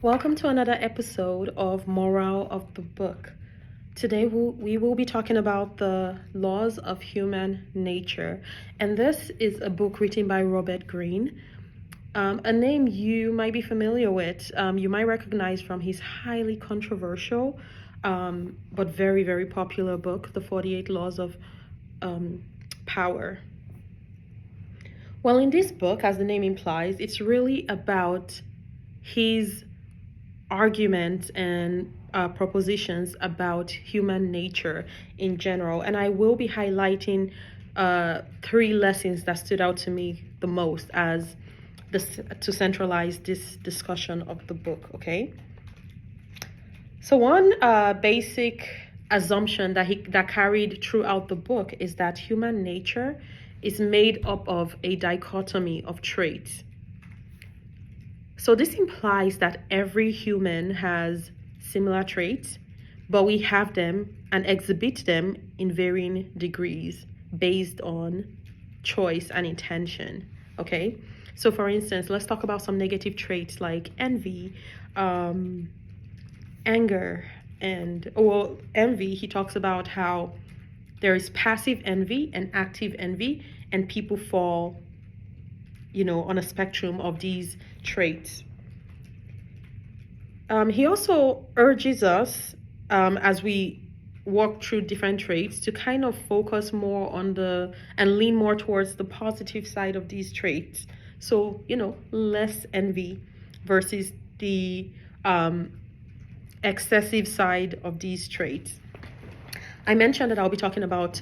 Welcome to another episode of Moral of the Book. Today we will be talking about the laws of human nature, and this is a book written by Robert Greene, a name you might be familiar with. You might recognize from his highly controversial but very, very popular book, The 48 Laws of Power. Well, in this book, as the name implies, it's really about his arguments and propositions about human nature in general. And I will be highlighting three lessons that stood out to me the most as to centralize this discussion of the book, okay? So one basic assumption that carried throughout the book is that human nature is made up of a dichotomy of traits. So this implies that every human has similar traits, but we have them and exhibit them in varying degrees based on choice and intention. Okay? So for instance, let's talk about some negative traits like envy, anger, and envy. He talks about how there is passive envy and active envy, and people fall on a spectrum of these traits. He also urges us, as we walk through different traits, to kind of focus more on and lean more towards the positive side of these traits. So, less envy versus the excessive side of these traits. I mentioned that I'll be talking about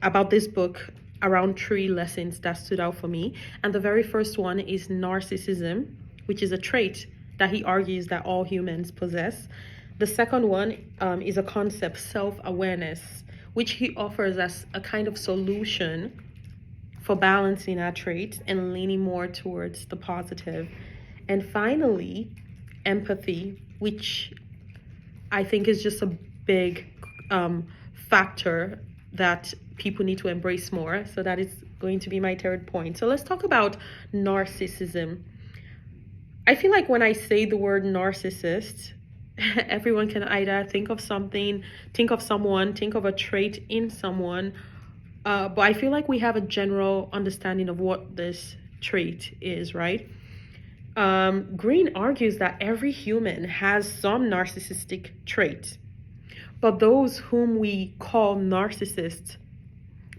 about this book around three lessons that stood out for me. And the very first one is narcissism, which is a trait that he argues that all humans possess. The second one is a concept, self-awareness, which he offers as a kind of solution for balancing our traits and leaning more towards the positive. And finally, empathy, which I think is just a big factor that people need to embrace more. So that is going to be my third point. So let's talk about narcissism. I feel like when I say the word narcissist, everyone can either think of something, think of someone, think of a trait in someone. But I feel like we have a general understanding of what this trait is, right? Greene argues that every human has some narcissistic traits, but those whom we call narcissists,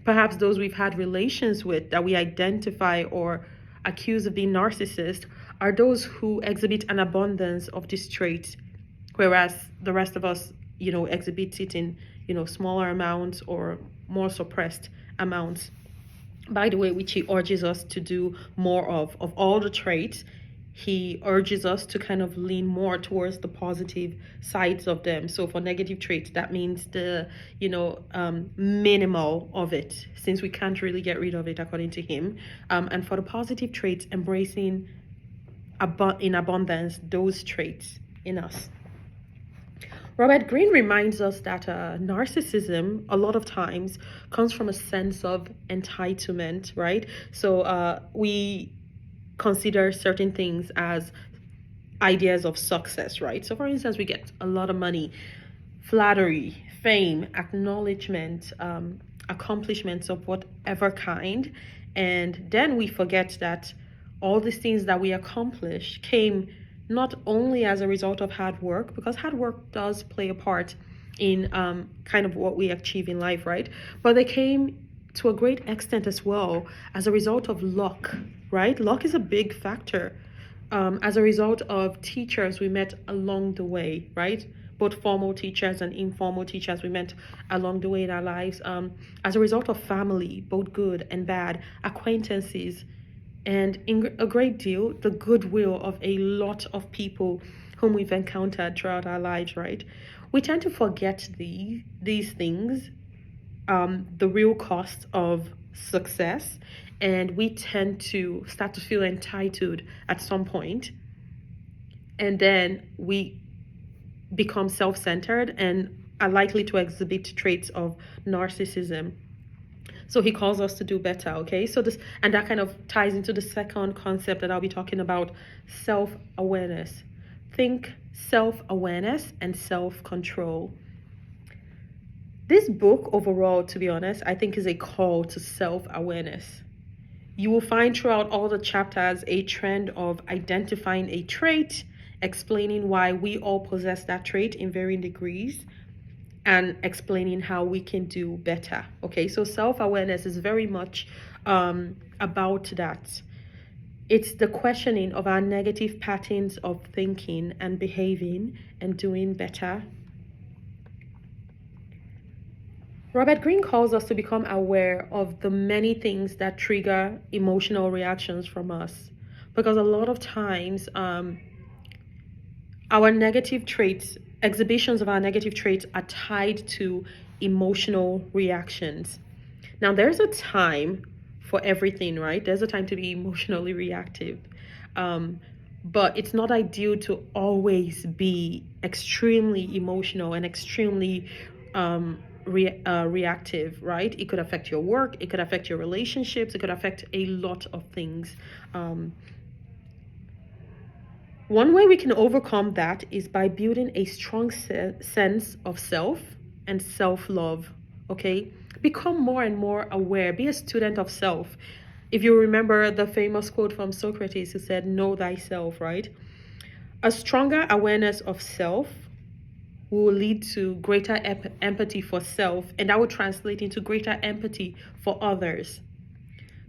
perhaps those we've had relations with that we identify or accuse of being narcissist, are those who exhibit an abundance of this trait, whereas the rest of us, exhibit it in, smaller amounts or more suppressed amounts. By the way, which he urges us to do more of all the traits. He urges us to kind of lean more towards the positive sides of them. So for negative traits, that means the, minimal of it, since we can't really get rid of it, according to him. And for the positive traits, embracing in abundance those traits in us. Robert Greene reminds us that narcissism, a lot of times, comes from a sense of entitlement, right? So we consider certain things as ideas of success, right? So for instance, we get a lot of money, flattery, fame, acknowledgement, accomplishments of whatever kind, and then we forget that all these things that we accomplish came not only as a result of hard work, because hard work does play a part in kind of what we achieve in life, right? But they came to a great extent as well as a result of luck, right? Luck is a big factor. As a result of teachers we met along the way, right? Both formal teachers and informal teachers we met along the way in our lives. As a result of family, both good and bad, acquaintances, and in a great deal, the goodwill of a lot of people whom we've encountered throughout our lives, right? We tend to forget these things, the real cost of success, and we tend to start to feel entitled at some point, and then we become self-centered and are likely to exhibit traits of narcissism. So he calls us to do better, okay? So this, and that kind of ties into the second concept that I'll be talking about, self-awareness. Think self-awareness and self-control. This book overall, to be honest, I think is a call to self-awareness. You will find throughout all the chapters a trend of identifying a trait, explaining why we all possess that trait in varying degrees, and explaining how we can do better. Okay, so self-awareness is very much about that. It's the questioning of our negative patterns of thinking and behaving and doing better. Robert Greene calls us to become aware of the many things that trigger emotional reactions from us. Because a lot of times, our negative traits, exhibitions of our negative traits, are tied to emotional reactions. Now, there's a time for everything, right? There's a time to be emotionally reactive. But it's not ideal to always be extremely emotional and extremely reactive, right? It could affect your work, it could affect your relationships, it could affect a lot of things. One way we can overcome that is by building a strong sense of self and self-love, okay? Become more and more aware. Be a student of self. If you remember the famous quote from Socrates who said, know thyself, right? A stronger awareness of self will lead to greater empathy for self, and that will translate into greater empathy for others.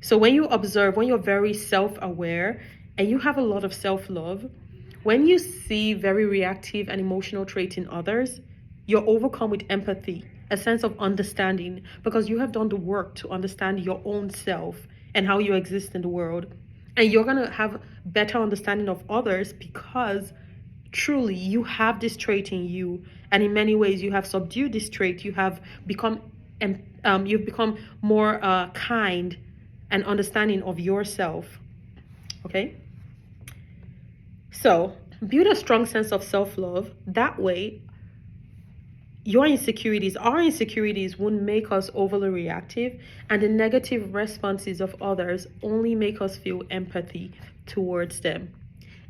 So when you observe, when you're very self-aware and you have a lot of self-love, when you see very reactive and emotional traits in others, you're overcome with empathy, a sense of understanding, because you have done the work to understand your own self and how you exist in the world. And you're going to have better understanding of others because truly you have this trait in you, and in many ways you have subdued this trait. You have become you've become more kind and understanding of yourself. Okay, so build a strong sense of self-love. That way our insecurities won't make us overly reactive, and the negative responses of others only make us feel empathy towards them.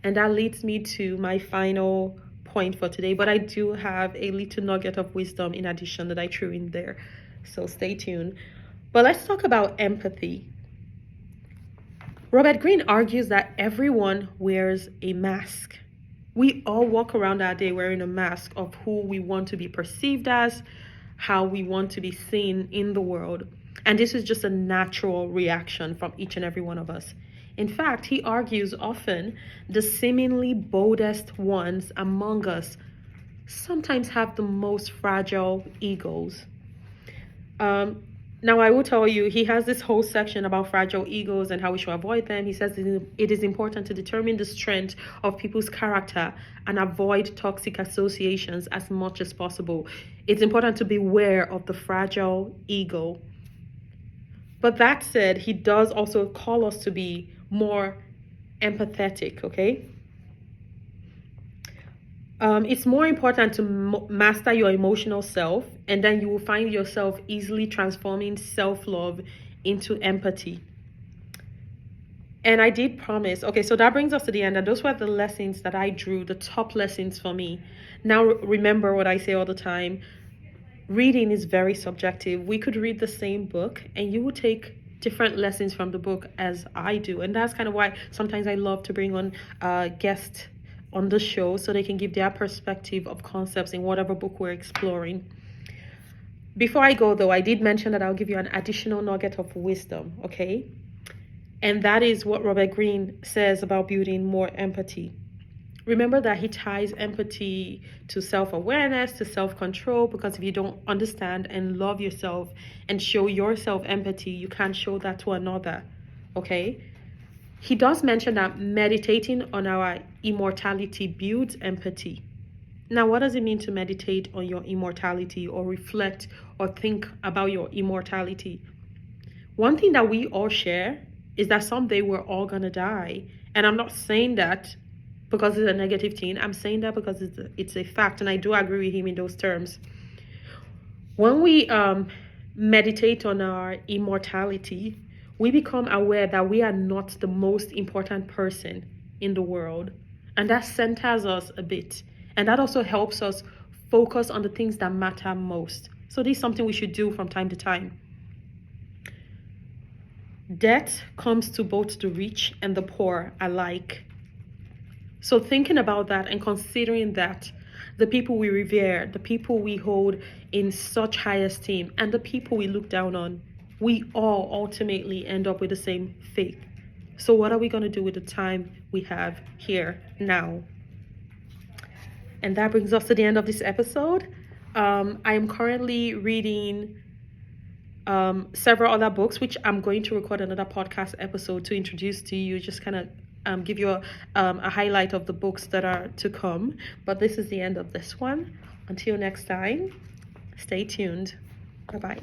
And that leads me to my final point for today, but I do have a little nugget of wisdom in addition that I threw in there, so stay tuned. But let's talk about empathy. Robert Greene argues that everyone wears a mask. We all walk around our day wearing a mask of who we want to be perceived as, how we want to be seen in the world. And this is just a natural reaction from each and every one of us. In fact, he argues often the seemingly boldest ones among us sometimes have the most fragile egos. Now, I will tell you, he has this whole section about fragile egos and how we should avoid them. He says it is important to determine the strength of people's character and avoid toxic associations as much as possible. It's important to be aware of the fragile ego. But that said, he does also call us to be more empathetic, okay? It's more important to master your emotional self, and then you will find yourself easily transforming self-love into empathy. And I did promise, okay, so that brings us to the end, and those were the lessons that I drew, the top lessons for me. Now, remember what I say all the time, reading is very subjective. We could read the same book, and you would take different lessons from the book as I do, and that's kind of why sometimes I love to bring on guests on the show so they can give their perspective of concepts in whatever book we're exploring. Before I go though, I did mention that I'll give you an additional nugget of wisdom, okay? And that is what Robert Greene says about building more empathy. Remember that he ties empathy to self-awareness, to self-control, because if you don't understand and love yourself and show yourself empathy, you can't show that to another, okay? He does mention that meditating on our immortality builds empathy. Now, what does it mean to meditate on your immortality or reflect or think about your immortality? One thing that we all share is that someday we're all gonna die. And I'm not saying that because it's a negative thing. I'm saying that because it's a fact, and I do agree with him in those terms. When we meditate on our immortality, we become aware that we are not the most important person in the world. And that centers us a bit. And that also helps us focus on the things that matter most. So, this is something we should do from time to time. Death comes to both the rich and the poor alike. So, thinking about that and considering that, the people we revere, the people we hold in such high esteem, and the people we look down on, we all ultimately end up with the same fate. So, what are we going to do with the time we have here now? And that brings us to the end of this episode. I am currently reading several other books, which I'm going to record another podcast episode to introduce to you, just kind of give you a highlight of the books that are to come. But this is the end of this one. Until next time, stay tuned. Bye-bye.